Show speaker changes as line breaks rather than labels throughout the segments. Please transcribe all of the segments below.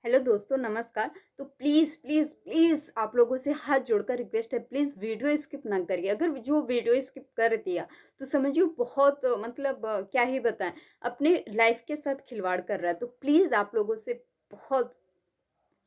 Hello दोस्तों, नमस्कार। तो प्लीज़ प्लीज़ प्लीज़ आप लोगों से हाथ जोड़कर रिक्वेस्ट है, प्लीज़ वीडियो स्किप ना करिए। अगर जो वीडियो स्किप कर दिया तो समझिए बहुत मतलब क्या ही बताएं, अपने लाइफ के साथ खिलवाड़ कर रहा है। तो प्लीज़ आप लोगों से बहुत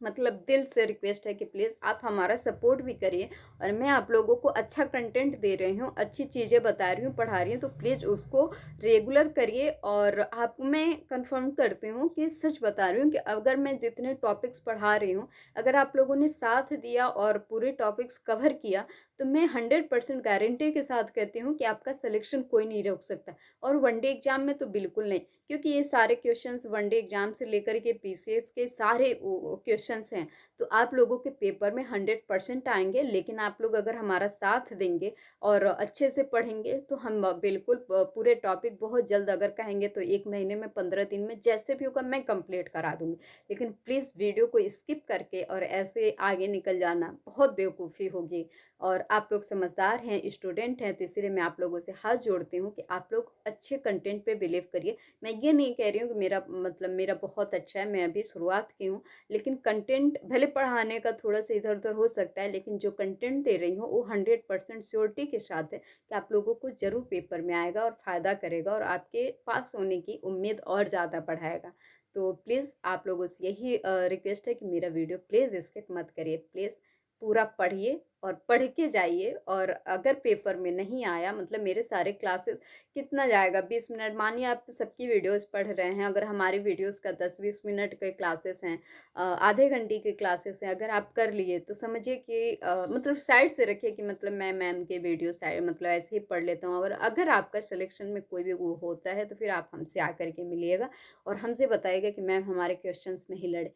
मतलब दिल से रिक्वेस्ट है कि प्लीज़ आप हमारा सपोर्ट भी करिए। और मैं आप लोगों को अच्छा कंटेंट दे रही हूँ, अच्छी चीज़ें बता रही हूँ, पढ़ा रही हूँ, तो प्लीज़ उसको रेगुलर करिए। और आपको मैं कंफर्म करती हूँ कि सच बता रही हूँ कि अगर मैं जितने टॉपिक्स पढ़ा रही हूँ, अगर आप लोगों ने साथ दिया और पूरे टॉपिक्स कवर किया, तो मैं 100% गारंटी के साथ कहती हूँ कि आपका सिलेक्शन कोई नहीं रोक सकता। और वनडे एग्जाम में तो बिल्कुल नहीं, क्योंकि ये सारे क्वेश्चंस वनडे एग्जाम से लेकर के पीसीएस के सारे क्वेश्चंस हैं। तो आप लोगों के पेपर में 100% आएंगे, लेकिन आप लोग अगर हमारा साथ देंगे और अच्छे से पढ़ेंगे तो हम बिल्कुल पूरे टॉपिक बहुत जल्द, अगर कहेंगे तो 1 महीने में, 15 दिन में, जैसे भी होगा मैं कंप्लीट करा दूंगी। लेकिन प्लीज़ वीडियो को स्किप करके और ऐसे आगे निकल जाना बहुत बेवकूफ़ी होगी। और आप लोग समझदार हैं, स्टूडेंट हैं, तो इसीलिए मैं आप लोगों से हाथ जोड़ती हूँ कि आप लोग अच्छे कंटेंट पे बिलीव करिए। मैं ये नहीं कह रही हूँ कि मेरा बहुत अच्छा है, मैं अभी शुरुआत की हूँ। लेकिन कंटेंट भले पढ़ाने का थोड़ा सा इधर उधर हो सकता है, लेकिन जो कंटेंट दे रही हूँ वो 100% श्योरिटी के साथ है कि आप लोगों को ज़रूर पेपर में आएगा और फ़ायदा करेगा और आपके पास होने की उम्मीद और ज़्यादा बढ़ाएगा। तो प्लीज़ आप लोगों से यही रिक्वेस्ट है कि मेरा वीडियो प्लीज़ स्किप मत करिए। प्लीज़ पूरा पढ़िए और पढ़ के जाइए। और अगर पेपर में नहीं आया, मतलब मेरे सारे क्लासेस कितना जाएगा, 20 मिनट, मानिए आप सबकी वीडियोस पढ़ रहे हैं, अगर हमारी वीडियोस का 10-20 मिनट के क्लासेस हैं, आधे घंटे के क्लासेस हैं, अगर आप कर लिए तो समझिए कि मतलब साइड से रखिए कि मतलब मैं मैम के वीडियो साइड मतलब ऐसे ही पढ़ लेता हूँ। और अगर आपका सिलेक्शन में कोई भी वो होता है तो फिर आप हमसे आकर के मिलिएगा और हमसे बताइएगा कि मैम हमारे क्वेश्चंस नहीं लड़े।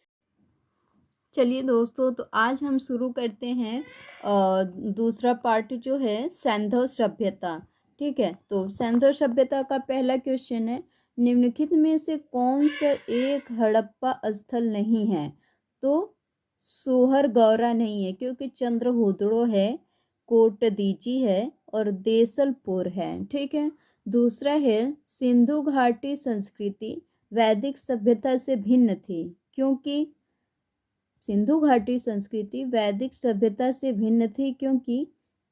चलिए दोस्तों, तो आज हम शुरू करते हैं दूसरा पार्ट जो है सैंधव सभ्यता। ठीक है, तो सैंधव सभ्यता का पहला क्वेश्चन है, निम्नलिखित में से कौन सा एक हड़प्पा स्थल नहीं है? तो सोहर गौरा नहीं है, क्योंकि चंद्रहुदड़ो है, कोटदीची है और देसलपुर है। ठीक है, दूसरा है, सिंधु घाटी संस्कृति वैदिक सभ्यता से भिन्न थी, क्योंकि सिंधु घाटी संस्कृति वैदिक सभ्यता से भिन्न थी क्योंकि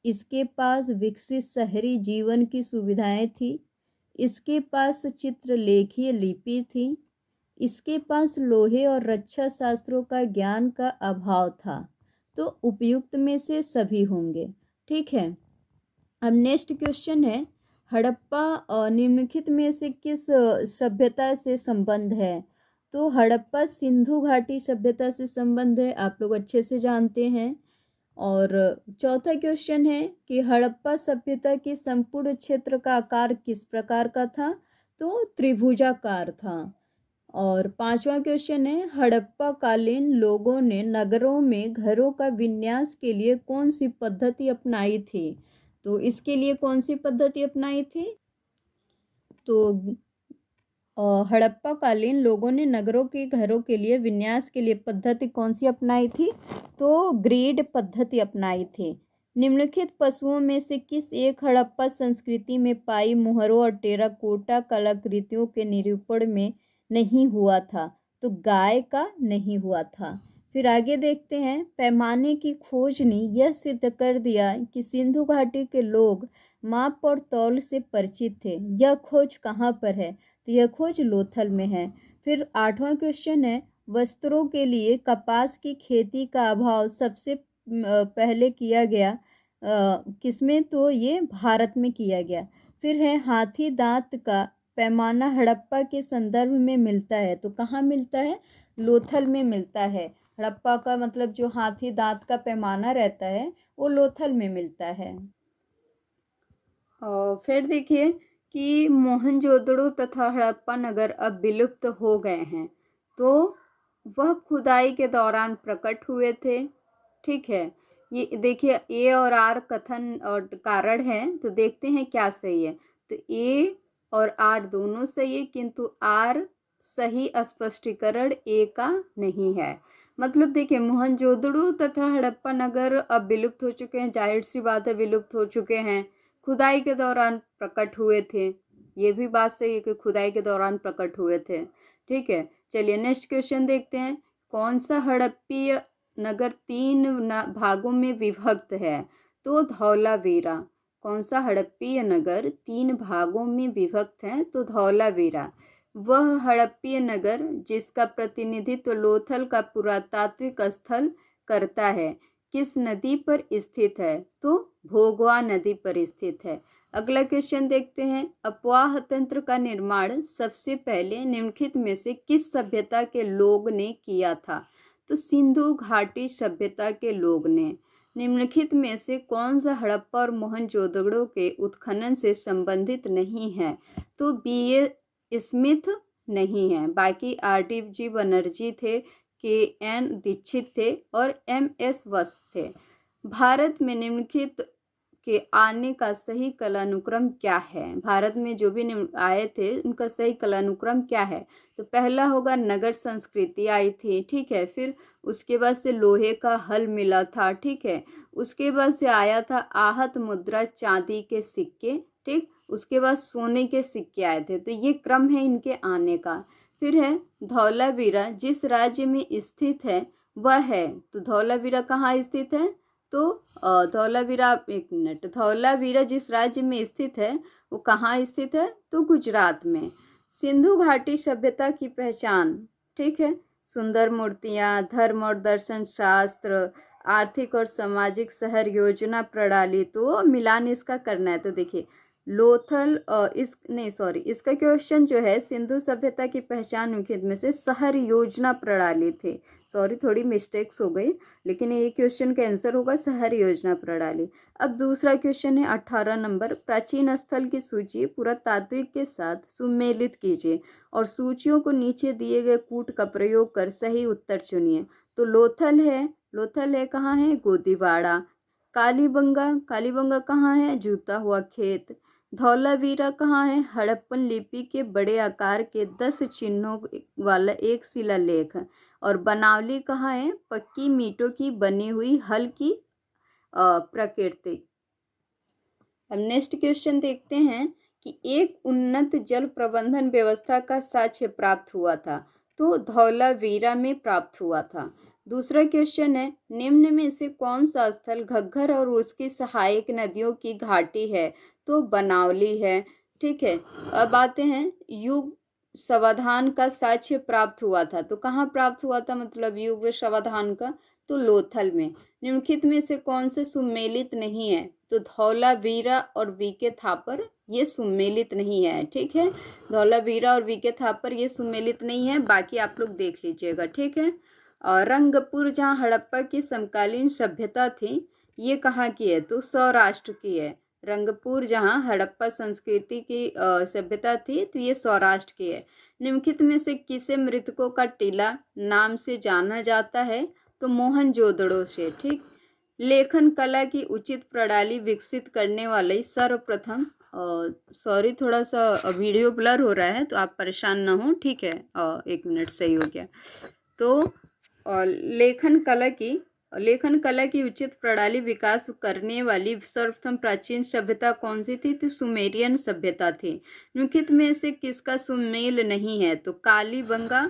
इसके पास विकसित शहरी जीवन की सुविधाएं थी, इसके पास चित्रलेखीय लिपि थी, इसके पास लोहे और रक्षा शास्त्रों का ज्ञान का अभाव था। तो उपयुक्त में से सभी होंगे। ठीक है, अब नेक्स्ट क्वेश्चन है, हड़प्पा निम्नलिखित में से किस सभ्यता से संबंध है? तो हड़प्पा सिंधु घाटी सभ्यता से संबंध है, आप लोग अच्छे से जानते हैं। और चौथा क्वेश्चन है कि हड़प्पा सभ्यता के संपूर्ण क्षेत्र का आकार किस प्रकार का था? तो त्रिभुजाकार था। और पांचवा क्वेश्चन है, हड़प्पा कालीन लोगों ने नगरों में घरों का विन्यास के लिए कौन सी पद्धति अपनाई थी? तो इसके लिए कौन सी पद्धति अपनाई थी? तो हड़प्पा कालीन लोगों ने नगरों के घरों के लिए विन्यास के लिए पद्धति कौन सी अपनाई थी? तो ग्रिड पद्धति अपनाई थी। निम्नलिखित पशुओं में से किस एक हड़प्पा संस्कृति में पाई मुहरों और टेराकोटा कलाकृतियों के निरूपण में नहीं हुआ था? तो गाय का नहीं हुआ था। फिर आगे देखते हैं, पैमाने की खोज ने यह सिद्ध कर दिया कि सिंधु घाटी के लोग माप और तौल से परिचित थे। यह खोज कहाँ पर है? तो यह खोज लोथल में है। फिर आठवां क्वेश्चन है, वस्त्रों के लिए कपास की खेती का अभाव सबसे पहले किया गया किसमें? तो ये भारत में किया गया। फिर है, हाथी दांत का पैमाना हड़प्पा के संदर्भ में मिलता है, तो कहाँ मिलता है? लोथल में मिलता है। हड़प्पा का मतलब जो हाथी दांत का पैमाना रहता है वो लोथल में मिलता है। और फिर देखिए कि मोहनजोदड़ो तथा हड़प्पा नगर अब विलुप्त हो गए हैं, तो वह खुदाई के दौरान प्रकट हुए थे। ठीक है, ये देखिए ए और आर कथन और कारण है, तो देखते हैं क्या सही है। तो ए और आर दोनों सही है, किंतु आर सही स्पष्टीकरण ए का नहीं है। मतलब देखिए, मोहनजोदड़ो तथा हड़प्पा नगर अब विलुप्त हो चुके हैं, जाहिर सी बात है विलुप्त हो चुके हैं। खुदाई के दौरान प्रकट हुए थे, ये भी बात सही है कि खुदाई के दौरान प्रकट हुए थे। ठीक है, चलिए नेक्स्ट क्वेश्चन देखते हैं कौन सा हड़प्पीय नगर 3 भागों में विभक्त है? तो धौलावीरा। कौन सा हड़प्पीय नगर 3 भागों में विभक्त है? तो धौलावीरा। वह हड़प्पीय नगर जिसका प्रतिनिधित्व लोथल का पुरातात्विक स्थल करता है किस नदी पर स्थित है? तो भोगवा नदी पर स्थित है। अगला क्वेश्चन देखते हैं। अपवाह तंत्र का निर्माण सबसे पहले निम्नलिखित में से किस सभ्यता के लोग ने किया था? तो सिंधु घाटी सभ्यता के लोग ने। निम्नलिखित में से कौन सा हड़प्पा और मोहनजोदड़ो के उत्खनन से संबंधित नहीं है? तो B.A. स्मिथ नहीं है। बाकी R.D.G. बनर्जी थे, K.N. दीक्षित थे और M.S. वस्त थे। भारत में निम्नलिखित के आने का सही कालानुक्रम क्या है? भारत में जो भी आए थे उनका सही कालानुक्रम क्या है? तो पहला होगा नगर संस्कृति आई थी, ठीक है। फिर उसके बाद से लोहे का हल मिला था, ठीक है। उसके बाद से आया था आहत मुद्रा, चांदी के सिक्के, ठीक। उसके बाद सोने के सिक्के आए थे। तो ये क्रम है इनके आने का। फिर है धौलावीरा जिस राज्य में स्थित है वह है। तो धौलावीरा कहाँ स्थित है? तो धौलावीरा, एक मिनट, धौलावीरा जिस राज्य में स्थित है वो कहाँ स्थित है? तो गुजरात में। सिंधु घाटी सभ्यता की पहचान, ठीक है। सुंदर मूर्तियाँ, धर्म और दर्शन शास्त्र, आर्थिक और सामाजिक शहर योजना प्रणाली। तो मिलान इसका करना है। तो देखिए लोथल इसका क्वेश्चन जो है सिंधु सभ्यता की पहचान निम्नलिखित में से शहर योजना प्रणाली थी। सॉरी, थोड़ी मिस्टेक्स हो गई, लेकिन ये क्वेश्चन का आंसर होगा शहर योजना प्रणाली। अब दूसरा क्वेश्चन है 18 नंबर। प्राचीन स्थल की सूची पुरातात्विक के साथ सुमेलित कीजिए और सूचियों को नीचे दिए गए कूट का प्रयोग कर सही उत्तर चुनिए। तो लोथल है कहाँ है? गोदीवाड़ा। कालीबंगा कहाँ है? जूता हुआ खेत। धौलावीरा कहाँ है? हड़प्पन लिपि के बड़े आकार के 10 चिन्हों वाला एक शिलालेख। और बनावली कहाँ है? पक्की मीटों की बनी हुई हल की प्रकृति। अब नेक्स्ट क्वेश्चन देखते हैं कि एक उन्नत जल प्रबंधन व्यवस्था का साक्ष्य प्राप्त हुआ था। तो धौलावीरा में प्राप्त हुआ था। दूसरा क्वेश्चन है निम्न में से कौन सा स्थल घग्गर और उसकी सहायक नदियों की घाटी है? तो बनावली है, ठीक है। अब आते हैं युग समाधान का साक्ष्य प्राप्त हुआ था। तो कहाँ प्राप्त हुआ था, मतलब युग समाधान का? तो लोथल में। निम्नलिखित में से कौन से सुमेलित नहीं है? तो धौलावीरा और वीके थापर ये सुमेलित नहीं है, ठीक है। धौलावीरा और वीके थापर ये सुमेलित नहीं है, बाकी आप लोग देख लीजिएगा, ठीक है। और रंगपुर जहाँ हड़प्पा की समकालीन सभ्यता थी ये कहाँ की है? तो सौराष्ट्र की है। रंगपुर जहाँ हड़प्पा संस्कृति की सभ्यता थी तो ये सौराष्ट्र की है। निम्नलिखित में से किसे मृतकों का टीला नाम से जाना जाता है? तो मोहनजोदड़ो से, ठीक। लेखन कला की उचित प्रणाली विकसित करने वाले सर्वप्रथम, सॉरी थोड़ा सा वीडियो ब्लर हो रहा है तो आप परेशान ना हो, ठीक है। एक मिनट, सही हो गया। तो लेखन कला की उचित प्रणाली विकास करने वाली सर्वप्रथम प्राचीन सभ्यता कौन सी थी? तो सुमेरियन सभ्यता थी। निम्नलिखित में से किसका सुमेल नहीं है? तो कालीबंगा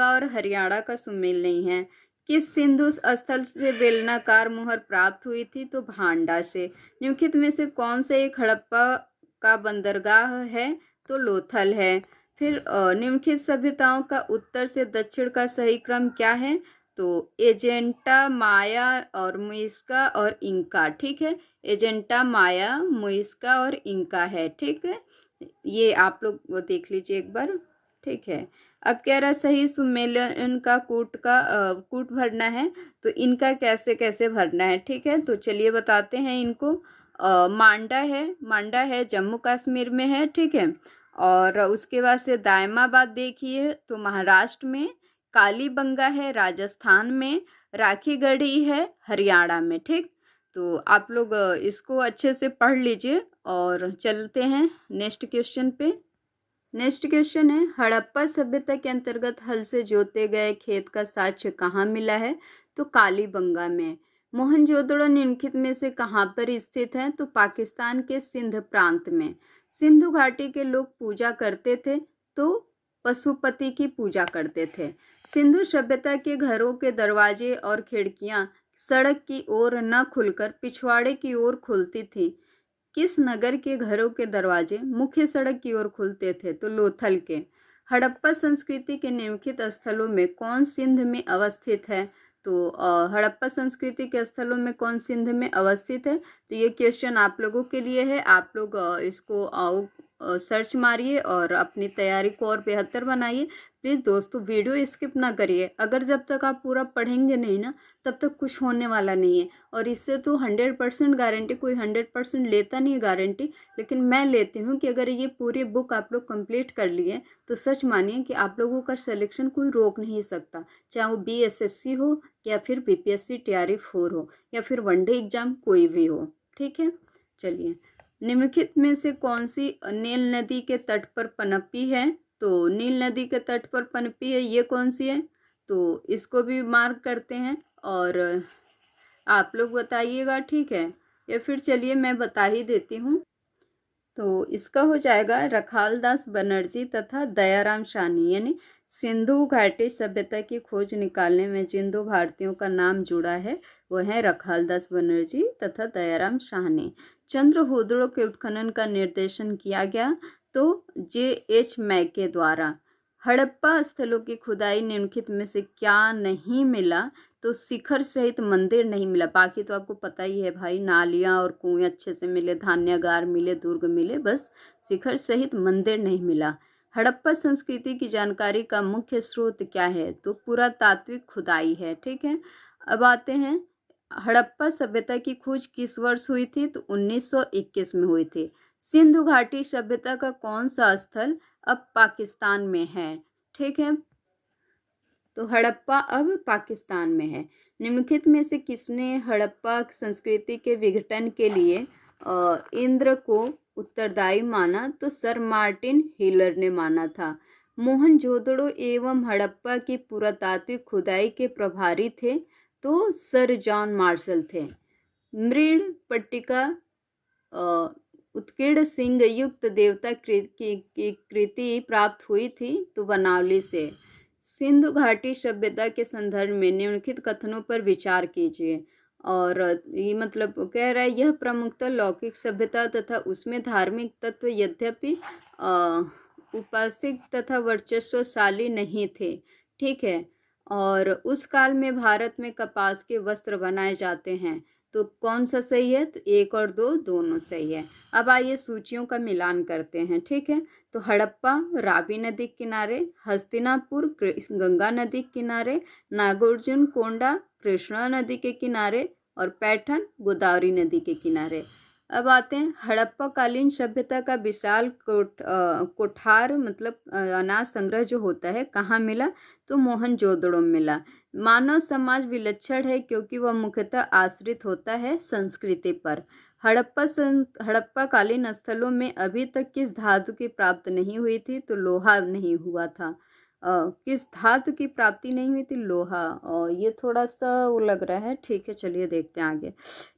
और हरियाणा का सुमेल नहीं है। किस सिंधु स्थल से बेलनाकार मुहर प्राप्त हुई थी? तो भांडा से। निम्नलिखित में से कौन सा एक हड़प्पा का बंदरगाह है? तो लोथल है। फिर निम्नलिखित सभ्यताओं का उत्तर से दक्षिण का सही क्रम क्या है? तो एजेंटा, माया और मुइस्का और इंका, ठीक है। एजेंटा, माया, मुइस्का और इंका है, ठीक है। ये आप लोग वो देख लीजिए एक बार, ठीक है। अब कह रहा सही सुमेलन का कूट भरना है, तो इनका कैसे कैसे भरना है, ठीक है। तो चलिए बताते हैं इनको। मांडा है जम्मू कश्मीर में है, ठीक है। और उसके बाद से दायमाबाद देखिए तो महाराष्ट्र में, कालीबंगा है राजस्थान में, राखीगढ़ी है हरियाणा में, ठीक। तो आप लोग इसको अच्छे से पढ़ लीजिए और चलते हैं नेक्स्ट क्वेश्चन पे। नेक्स्ट क्वेश्चन है हड़प्पा सभ्यता के अंतर्गत हल से जोते गए खेत का साक्ष्य कहाँ मिला है? तो कालीबंगा में। मोहनजोदड़ो निम्नलिखित में से कहाँ पर स्थित है? तो पाकिस्तान के सिंध प्रांत में। सिंधु घाटी के लोग पूजा करते थे तो पशुपति की पूजा करते थे। सिंधु सभ्यता के घरों के दरवाजे और खिड़कियां सड़क की ओर न खुलकर पिछवाड़े की ओर खुलती थी। किस नगर के घरों के दरवाजे मुख्य सड़क की ओर खुलते थे? तो लोथल के। हड़प्पा संस्कृति के निम्नलिखित स्थलों में कौन सिंध में अवस्थित है? तो हड़प्पा संस्कृति के स्थलों में कौन सिंध में अवस्थित है? तो ये क्वेश्चन आप लोगों के लिए है। आप लोग इसको सर्च मारिए और अपनी तैयारी को और बेहतर बनाइए। प्लीज़ दोस्तों वीडियो स्किप ना करिए। अगर जब तक आप पूरा पढ़ेंगे नहीं ना तब तक कुछ होने वाला नहीं है। और इससे तो 100% गारंटी, कोई 100% लेता नहीं है गारंटी, लेकिन मैं लेती हूँ कि अगर ये पूरी बुक आप लोग कंप्लीट कर लिए तो सच मानिए कि आप लोगों का सिलेक्शन कोई रोक नहीं सकता, चाहे वो BSSC हो या फिर BPSC TRE 4 हो या फिर वनडे एग्जाम कोई भी हो। ठीक है, चलिए। निम्नलिखित में से कौन सी नील नदी के तट पर पनपी है? तो नील नदी के तट पर पनपी है, ये कौन सी है? तो इसको भी मार्क करते हैं और आप लोग बताइएगा, ठीक है? या फिर चलिए मैं बता ही देती हूँ। तो इसका हो जाएगा रखालदास बनर्जी तथा दयाराम साहनी। यानी सिंधु घाटी सभ्यता की खोज निकालने में जिन दो भारतीयों का नाम जुड़ा है वो है रखालदास बनर्जी तथा दयाराम साहनी। चंद्रहूदड़ों के उत्खनन का निर्देशन किया गया तो JH मैके द्वारा। हड़प्पा स्थलों की खुदाई निम्नलिखित में से क्या नहीं मिला? तो शिखर सहित मंदिर नहीं मिला। बाकी तो आपको पता ही है भाई, नालियाँ और कुएं अच्छे से मिले, धान्यागार मिले, दुर्ग मिले, बस शिखर सहित मंदिर नहीं मिला। हड़प्पा संस्कृति की जानकारी का मुख्य स्रोत क्या है? तो पुरातात्विक खुदाई है। ठीक है, अब आते हैं हड़प्पा सभ्यता की खोज किस वर्ष हुई थी? तो 1921 में हुई थी। सिंधु घाटी सभ्यता का कौन सा स्थल अब पाकिस्तान में है? ठीक है, तो हड़प्पा अब पाकिस्तान में है। निम्नलिखित में से किसने हड़प्पा संस्कृति के विघटन के लिए इंद्र को उत्तरदायी माना? तो सर मार्टिन हिलर ने माना था। मोहनजोदड़ो एवं हड़प्पा की पुरातात्विक खुदाई के प्रभारी थे तो सर जॉन मार्शल थे। मृण पट्टिका उत्कीर्ण सिंह युक्त देवता की कृति प्राप्त हुई थी तो बनावली से। सिंधु घाटी सभ्यता के संदर्भ में निम्नलिखित कथनों पर विचार कीजिए। और ये मतलब कह रहा है यह प्रमुखतः लौकिक सभ्यता तथा उसमें धार्मिक तत्व यद्यपि उपासिक तथा वर्चस्वशाली नहीं थे। ठीक है, और उस काल में भारत में कपास के वस्त्र बनाए जाते हैं। तो कौन सा सही है? तो 1 और 2 दोनों सही है। अब आइए सूचियों का मिलान करते हैं। ठीक है, तो हड़प्पा रावी नदी के किनारे, हस्तिनापुर गंगा नदी के किनारे, नागार्जुन कोंडा कृष्णा नदी के किनारे और पैठन गोदावरी नदी के किनारे। अब आते हैं हड़प्पा कालीन सभ्यता का विशाल कोठार मतलब अनाज संग्रह जो होता है कहाँ मिला? तो मोहनजोदड़ो में मिला। मानव समाज विलक्षण है क्योंकि वह मुख्यतः आश्रित होता है संस्कृति पर। हड़प्पा कालीन स्थलों में अभी तक किस धातु की प्राप्ति नहीं हुई थी? तो लोहा नहीं हुआ था। किस धातु की प्राप्ति नहीं हुई थी? लोहा। और ये थोड़ा सा वो लग रहा है। ठीक है, चलिए देखते हैं आगे।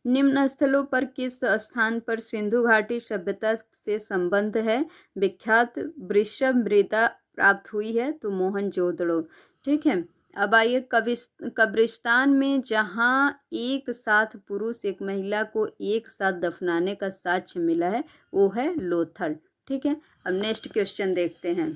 निम्न स्थलों पर किस स्थान पर सिंधु घाटी सभ्यता से संबंध है? विख्यात वृषभ मृदा प्राप्त हुई है तो मोहनजोदड़ो। ठीक है, अब आइए कब्रिस्तान में जहाँ एक साथ पुरुष एक महिला को एक साथ दफनाने का साक्ष्य मिला है वो है लोथल। ठीक है, अब नेक्स्ट क्वेश्चन देखते हैं।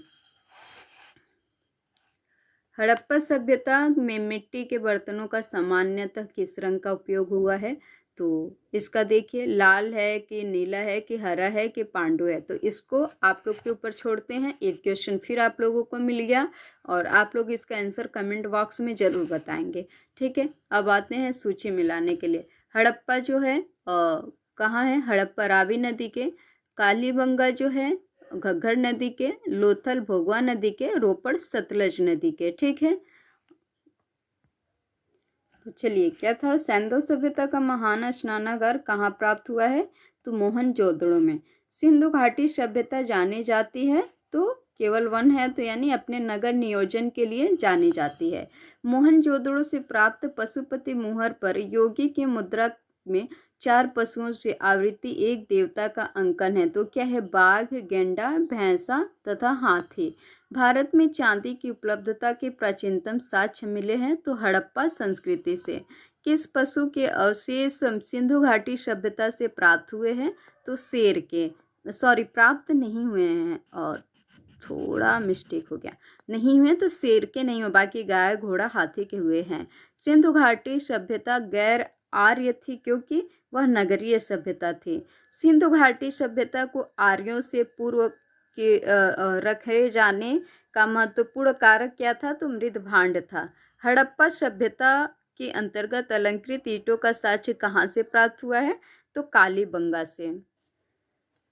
हड़प्पा सभ्यता में मिट्टी के बर्तनों का सामान्यतः किस रंग का उपयोग हुआ है? तो इसका देखिए, लाल है कि नीला है कि हरा है कि पांडु है। तो इसको आप लोग के ऊपर छोड़ते हैं। एक क्वेश्चन फिर आप लोगों को मिल गया और आप लोग इसका आंसर कमेंट बॉक्स में ज़रूर बताएंगे। ठीक है, अब आते हैं सूची मिलाने के लिए। हड़प्पा जो है कहाँ है? हड़प्पा रावी नदी के, कालीबंगा जो है घग्गर नदी के, लोथल भोगवा नदी के, रोपड़ सतलज नदी के। ठीक है, तो चलिए क्या था? सैंधव सभ्यता का महान स्नानागार कहाँ प्राप्त हुआ है? तो मोहनजोदड़ो में। सिंधु घाटी सभ्यता जानी जाती है तो केवल 1 है, तो यानी अपने नगर नियोजन के लिए जानी जाती है। मोहनजोदड़ो से प्राप्त पशुपति मुहर पर योगी की मुद्रा में 4 पशुओं से आवृत्ति एक देवता का अंकन है। तो क्या है? बाघ, गेंडा, भैंसा तथा हाथी। भारत में चांदी की उपलब्धता के प्राचीनतम साक्ष्य मिले हैं तो हड़प्पा संस्कृति से। किस पशु के अवशेष सिंधु घाटी सभ्यता से प्राप्त हुए हैं तो शेर के, सॉरी प्राप्त नहीं हुए हैं और थोड़ा मिस्टेक हो गया, नहीं हुए तो शेर के नहीं हुए, बाकी गाय घोड़ा हाथी के हुए हैं। सिंधु घाटी सभ्यता गैर आर्य थी क्योंकि वह नगरीय सभ्यता थी। सिंधु घाटी सभ्यता को आर्यों से पूर्व के रखे जाने का महत्वपूर्ण कारक क्या था तो मृद भांड था। हड़प्पा सभ्यता के अंतर्गत अलंकृत ईंटों का साक्ष्य कहाँ से प्राप्त हुआ है तो कालीबंगा से।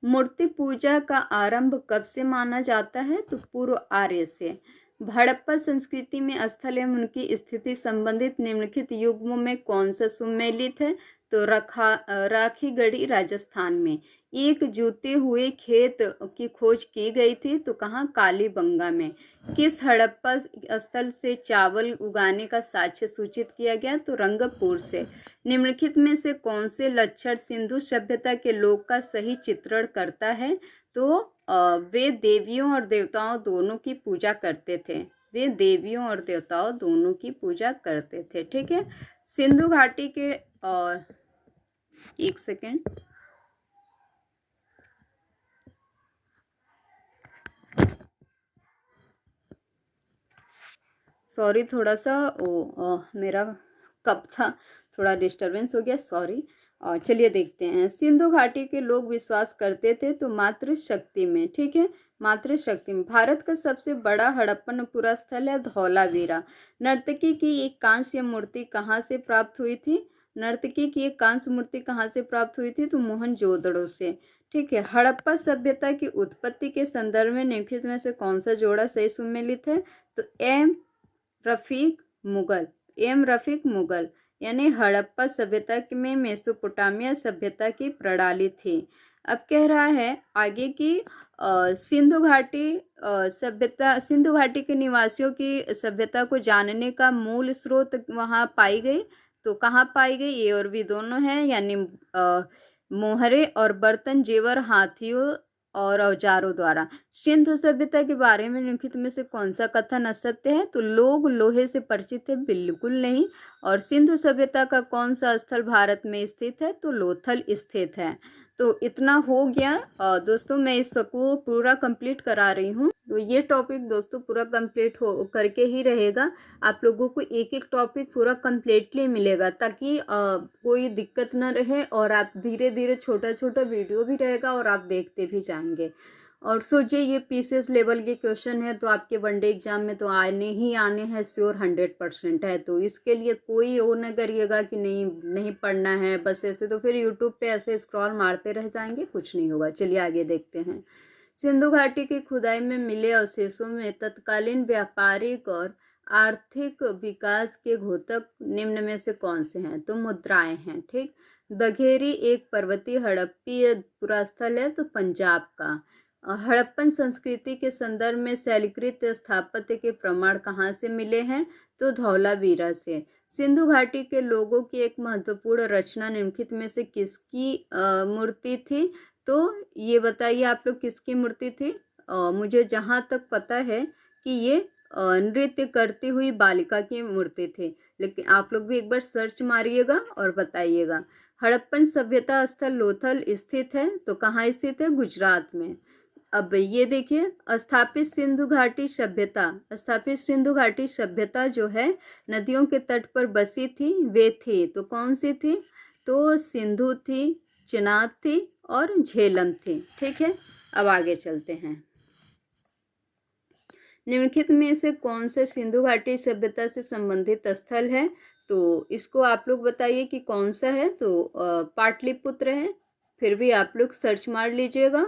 मूर्ति पूजा का आरंभ कब से माना जाता है तो पूर्व आर्य से। हड़प्पा संस्कृति में स्थल एवं उनकी स्थिति संबंधित निम्नलिखित युग्मों में कौन सा सुमेलित है तो राखीगढ़ी राजस्थान में। एक जूते हुए खेत की खोज की गई थी तो कहाँ कालीबंगा में। किस हड़प्पा स्थल से चावल उगाने का साक्ष्य सूचित किया गया तो रंगपुर से। निम्नलिखित में से कौन से लक्षण सिंधु सभ्यता के लोक का सही चित्रण करता है तो वे देवियों और देवताओं दोनों की पूजा करते थे। वे देवियों और देवताओं दोनों की पूजा करते थे। ठीक है, सिंधु घाटी के और एक सेकेंड, सॉरी थोड़ा सा मेरा कप था, थोड़ा डिस्टरबेंस हो गया, सॉरी। चलिए देखते हैं। सिंधु घाटी के लोग विश्वास करते थे तो मातृशक्ति में। ठीक है, मातृशक्ति में। भारत का सबसे बड़ा हड़प्पन पुरास्थल है धौलावीरा। नर्तकी की एक कांस्य मूर्ति कहाँ से प्राप्त हुई थी? नर्तकी की एक कांस्य मूर्ति कहाँ से प्राप्त हुई थी तो मोहनजोदड़ो से। ठीक है, हड़प्पा सभ्यता की उत्पत्ति के संदर्भ में निम्नलिखित में से कौन सा जोड़ा सही सुमेलित है तो एम रफीक मुगल यानी हड़प्पा सभ्यता में मेसोपोटामिया सभ्यता की प्रणाली थी। अब कह रहा है आगे की सिंधु घाटी सभ्यता, सिंधु घाटी के निवासियों की सभ्यता को जानने का मूल स्रोत वहाँ पाई गई तो कहाँ पाई गई, ए और बी दोनों हैं, यानी मोहरे और बर्तन जेवर हाथियों और औजारों द्वारा। सिंधु सभ्यता के बारे में निम्नलिखित में से कौन सा कथन असत्य है तो लोग लोहे से परिचित है, बिल्कुल नहीं। और सिंधु सभ्यता का कौन सा स्थल भारत में स्थित है तो लोथल स्थित है। तो इतना हो गया दोस्तों, मैं इसको पूरा कंप्लीट करा रही हूँ। तो ये टॉपिक दोस्तों पूरा कंप्लीट हो करके ही रहेगा। आप लोगों को एक एक टॉपिक पूरा कंप्लीटली मिलेगा ताकि कोई दिक्कत ना रहे और आप धीरे धीरे छोटा छोटा वीडियो भी रहेगा और आप देखते भी जाएंगे। और सोचिए ये पीसीएस लेवल के क्वेश्चन है तो आपके वनडे एग्जाम में तो आने ही आने हैं, श्योर 100% है। तो इसके लिए कोई वो न करिएगा कि नहीं पढ़ना है बस ऐसे, तो फिर यूट्यूब पे ऐसे स्क्रॉल मारते रह जाएंगे, कुछ नहीं होगा। चलिए आगे देखते हैं। सिंधु घाटी की खुदाई में मिले अवशेषों में तत्कालीन व्यापारिक और आर्थिक विकास के घोतक निम्न में से कौन से हैं तो मुद्राएं हैं। ठीक, दघेरी एक पर्वतीय हड़प्पीय पुरास्थल है तो पंजाब का। हड़प्पन संस्कृति के संदर्भ में शैलकृत स्थापत्य के प्रमाण कहाँ से मिले हैं तो धौलावीरा से। सिंधु घाटी के लोगों की एक महत्वपूर्ण रचना निम्नलिखित में से किसकी मूर्ति थी तो ये बताइए आप लोग किसकी मूर्ति थी। मुझे जहाँ तक पता है कि ये नृत्य करती हुई बालिका की मूर्ति थी, लेकिन आप लोग भी एक बार सर्च मारिएगा और बताइएगा। हड़प्पन सभ्यता स्थल लोथल स्थित है तो कहाँ स्थित है गुजरात में। अब ये देखिए स्थापित सिंधु घाटी सभ्यता जो है नदियों के तट पर बसी थी, वे थी तो कौन सी थी तो सिंधु थी, चिनाब थी और झेलम थी। ठीक है, अब आगे चलते हैं। निम्नलिखित में से कौन से सिंधु घाटी सभ्यता से संबंधित स्थल है तो इसको आप लोग बताइए कि कौन सा है तो पाटलिपुत्र है, फिर भी आप लोग सर्च मार लीजिएगा।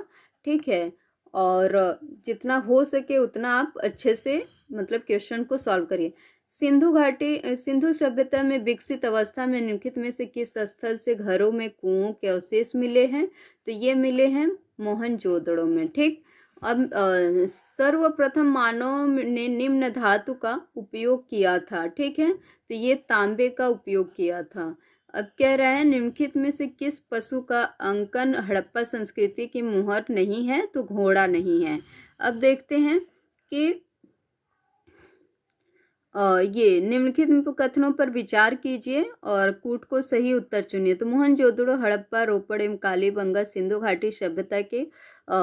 ठीक है, और जितना हो सके उतना आप अच्छे से मतलब क्वेश्चन को सॉल्व करिए। सिंधु सभ्यता में विकसित अवस्था में निम्नलिखित में से किस स्थल से घरों में कुओं के अवशेष मिले हैं तो ये मिले हैं मोहनजोदड़ो में। ठीक, अब सर्वप्रथम मानव ने निम्न धातु का उपयोग किया था। ठीक है, तो ये तांबे का उपयोग किया था। अब कह रहा है निम्नलिखित में से किस पशु का अंकन हड़प्पा संस्कृति की मुहर नहीं है तो घोड़ा नहीं है। अब देखते हैं कि ये निम्नलिखित कथनों पर विचार कीजिए और कूट को सही उत्तर चुनिए। तो मोहनजोदड़ो हड़प्पा, रोपड़ एवं कालीबंगा सिंधु घाटी सभ्यता के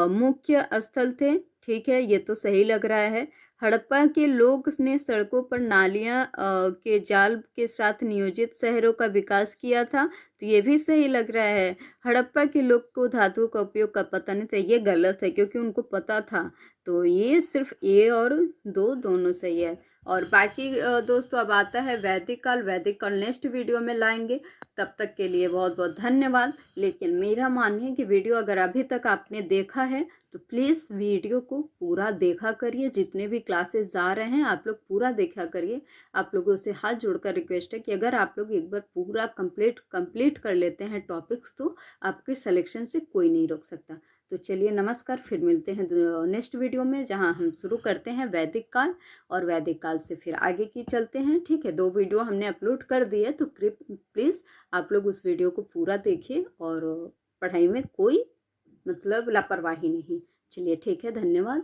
मुख्य स्थल थे। ठीक है, ये तो सही लग रहा है। हड़प्पा के लोग ने सड़कों पर नालियां के जाल के साथ नियोजित शहरों का विकास किया था, तो ये भी सही लग रहा है। हड़प्पा के लोग को धातु का उपयोग का पता नहीं था, ये गलत है क्योंकि उनको पता था। तो ये सिर्फ ए और दो दोनों सही है। और बाकी दोस्तों अब आता है वैदिक काल। वैदिक काल नेक्स्ट वीडियो में लाएंगे, तब तक के लिए बहुत बहुत धन्यवाद। लेकिन मेरा मानना है कि वीडियो अगर अभी तक आपने देखा है तो प्लीज़ वीडियो को पूरा देखा करिए। जितने भी क्लासेस जा रहे हैं आप लोग पूरा देखा करिए। आप लोगों से हाथ जोड़कर रिक्वेस्ट है कि अगर आप लोग एक बार पूरा कंप्लीट कर लेते हैं टॉपिक्स तो आपके सिलेक्शन से कोई नहीं रोक सकता। तो चलिए नमस्कार, फिर मिलते हैं नेक्स्ट वीडियो में, जहां हम शुरू करते हैं वैदिक काल और वैदिक काल से फिर आगे की चलते हैं। ठीक है, 2 वीडियो हमने अपलोड कर दिए, तो प्लीज़ आप लोग उस वीडियो को पूरा देखिए और पढ़ाई में कोई मतलब लापरवाही नहीं। चलिए ठीक है, धन्यवाद।